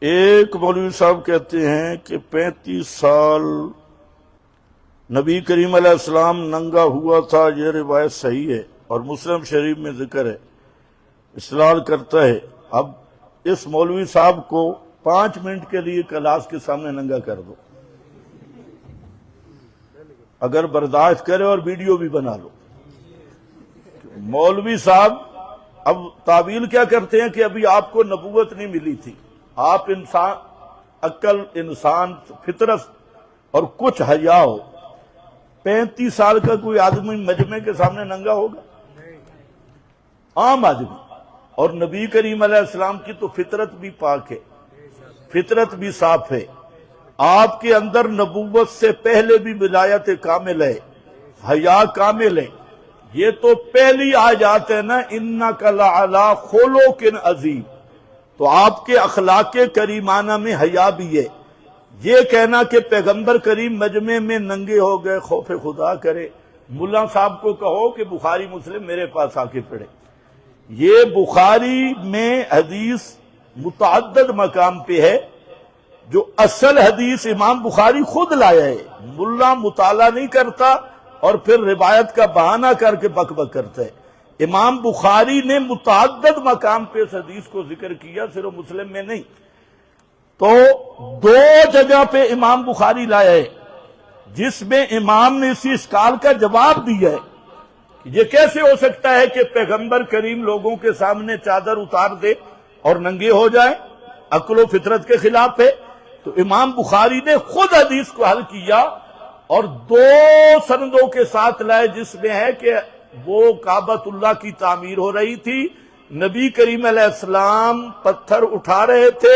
ایک مولوی صاحب کہتے ہیں کہ 35 سال نبی کریم علیہ السلام ننگا ہوا تھا، یہ روایت صحیح ہے اور مسلم شریف میں ذکر ہے، استدلال کرتا ہے۔ اب اس مولوی صاحب کو 5 منٹ کے لیے کلاس کے سامنے ننگا کر دو، اگر برداشت کرے، اور ویڈیو بھی بنا لو۔ مولوی صاحب اب تعویل کیا کرتے ہیں کہ ابھی آپ کو نبوت نہیں ملی تھی، آپ انسان، عقل، انسان، فطرت اور کچھ حیا ہو۔ 35 سال کا کوئی آدمی مجمع کے سامنے ننگا ہوگا؟ عام آدمی۔ اور نبی کریم علیہ السلام کی تو فطرت بھی پاک ہے، فطرت بھی صاف ہے، آپ کے اندر نبوت سے پہلے بھی ولایت کامل ہے، حیا کامل ہے۔ یہ تو پہلی آیات ہے نا، اِنَّكَ لَعَلَىٰ خُلُقٍ عَظِيمٍ، تو آپ کے اخلاق کریمانہ میں حیا بھی ہے۔ یہ کہنا کہ پیغمبر کریم مجمع میں ننگے ہو گئے، خوف خدا کرے، ملا صاحب کو کہو کہ بخاری مسلم میرے پاس آ کے پڑھے۔ یہ بخاری میں حدیث متعدد مقام پہ ہے، جو اصل حدیث امام بخاری خود لایا ہے، ملا مطالعہ نہیں کرتا اور پھر روایت کا بہانہ کر کے بک بک کرتا ہے۔ امام بخاری نے متعدد مقام پہ اس حدیث کو ذکر کیا، صرف مسلم میں نہیں۔ تو 2 جگہ پہ امام بخاری لایا ہے، جس میں امام نے اسی اشکال کا جواب دیا ہے کہ یہ کیسے ہو سکتا ہے کہ پیغمبر کریم لوگوں کے سامنے چادر اتار دے اور ننگے ہو جائیں، عقل و فطرت کے خلاف ہے۔ تو امام بخاری نے خود حدیث کو حل کیا اور 2 سندوں کے ساتھ لائے، جس میں ہے کہ وہ کعبۃ اللہ کی تعمیر ہو رہی تھی، نبی کریم علیہ السلام پتھر اٹھا رہے تھے،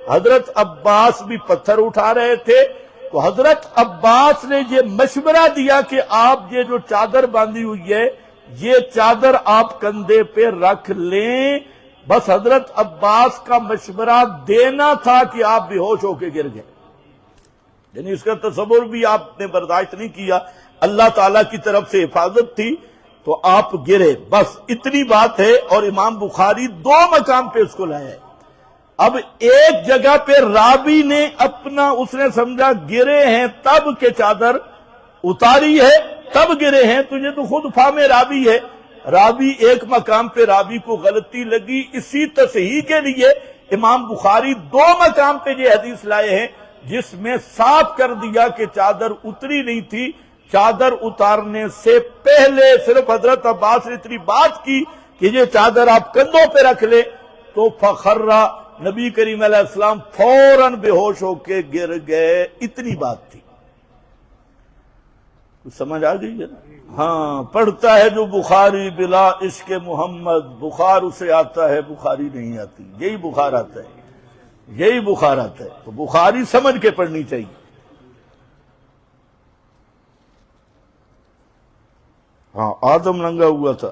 حضرت عباس بھی پتھر اٹھا رہے تھے۔ تو حضرت عباس نے یہ مشورہ دیا کہ آپ یہ جو چادر باندھی ہوئی ہے، یہ چادر آپ کندھے پہ رکھ لیں۔ بس حضرت عباس کا مشورہ دینا تھا کہ آپ بے ہوش ہو کے گر گئے، یعنی اس کا تصور بھی آپ نے برداشت نہیں کیا، اللہ تعالیٰ کی طرف سے حفاظت تھی تو آپ گرے، بس اتنی بات ہے۔ اور امام بخاری 2 مقام پہ اس کو لایا ہے۔ اب ایک جگہ پہ راوی نے اپنا، اس نے سمجھا گرے ہیں تب کہ چادر اتاری ہے تب گرے ہیں، تو یہ تو خود فہم راوی ہے۔ راوی ایک مقام پہ راوی کو غلطی لگی، اسی تصحیح کے لیے امام بخاری 2 مقام پہ یہ حدیث لائے ہیں، جس میں صاف کر دیا کہ چادر اتری نہیں تھی۔ چادر اتارنے سے پہلے صرف حضرت عباس نے اتنی بات کی کہ یہ چادر آپ کندھوں پہ رکھ لیں، تو فخرہ، نبی کریم علیہ السلام فوراً بے ہوش ہو کے گر گئے، اتنی بات تھی۔ کچھ سمجھ آ گئی ہے نا؟ ہاں، پڑھتا ہے جو بخاری بلا عشق محمد، بخار اسے آتا ہے بخاری نہیں آتی، یہی بخار آتا ہے، یہی بخار آتا ہے۔ تو بخاری سمجھ کے پڑھنی چاہیے۔ ہاں، آدم ننگا ہوا تھا،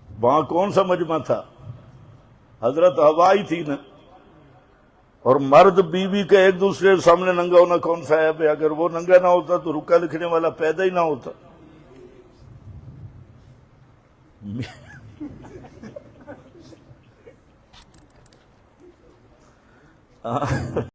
وہاں کون سا مجمع تھا؟ حضرت حوا ہی تھی نا۔ اور مرد بیوی کا ایک دوسرے کے سامنے ننگا ہونا کون سا ہے بھائی؟ اگر وہ ننگا نہ ہوتا تو رکا لکھنے والا پیدا ہی نہ ہوتا۔